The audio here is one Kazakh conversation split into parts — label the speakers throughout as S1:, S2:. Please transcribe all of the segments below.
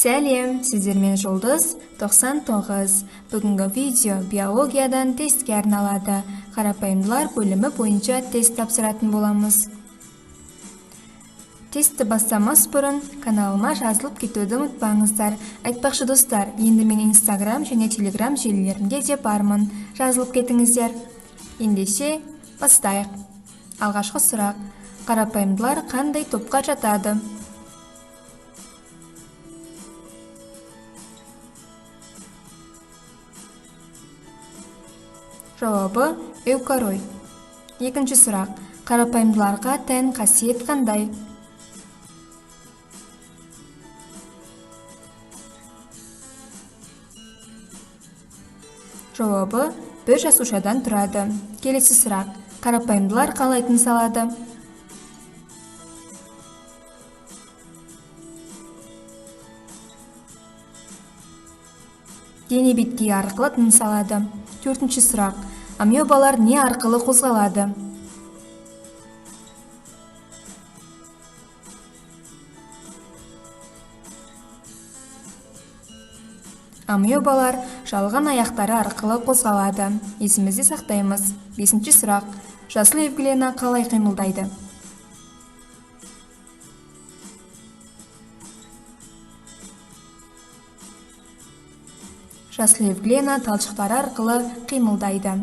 S1: Сәлем, сіздермен Жұлдыз 99. Бүгінгі видео биологиядан тестке арналады. Қарапайымдылар бөлімі бойынша тест тапсыратын боламыз. Тестті бастамас бұрын каналыма жазылып кетуді ұмытпаңыздар. Айтпақшы достар, енді мен Instagram және Telegram желілерінде де бармын. Жазылып кетіңіздер. Ендеше бастайық. Алғашқы сұрақ: қарапайымдылар қандай топқа жатады? Жауабы эукариот. Екінші сұрақ: қарапайымдыларға тән қасиет қандай? Жауабы бір жасушадан тұрады. Келесі сұрақ: қарапайымдылар қалай тыныс алады? Дене беткейі арқылы тыныс алады. Төртінші сұрақ: амебалар не арқылы қозғалады? Амебалар жалған аяқтары арқылы қозғалады. Есімізде сақтаймыз. Бесінші сұрақ: жасыл эвглена қалай қимылдайды? Жасыл эвглена талшықтары арқылы қимылдайды.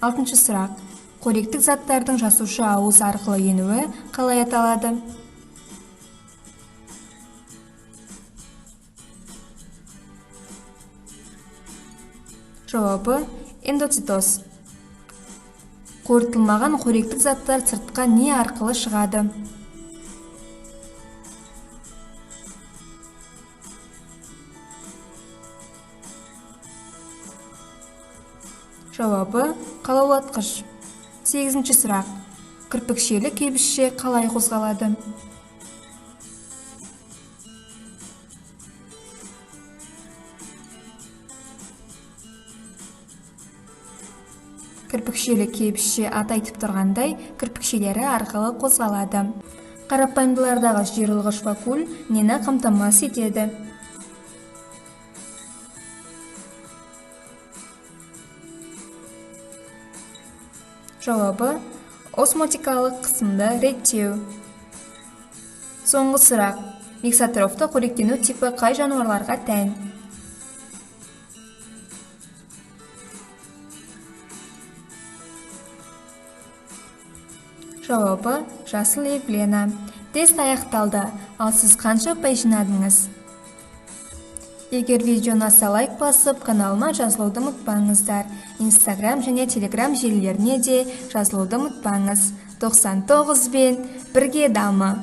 S1: Алтыншы сұрақ: қоректік заттардың жасуша ауыз арқылы енуі қалай аталады? Жауабы эндоцитоз. Қорытылмаған қоректік заттар сыртқа не арқылы шығады? Жауабы қалаулатқыш. Сегізінші сұрақ: кірпікшелі кебісше қалай қозғалады? Кірпікшелі кебісше аты айтып тұрғандай, кірпікшелері арқылы қозғалады. Қарапайымдылардағы жиырылғыш вакуоль нені қамтамасыз етеді? Жауабы осмотикалық қысымды реттеу. Соңғы сұрақ: миксотрофты қоректену типі қай жануарларға тән? Жауабы жасыл эвглена. Тест аяқталды. Ал сіз қанша ұпай жинадыңыз? Егер видеоны аса лайк басып, каналыма жазылуды ұмытпаңыздар. Instagram және Telegram желілеріне де жазылуды ұмытпаңыз. 99 бен бірге дамы.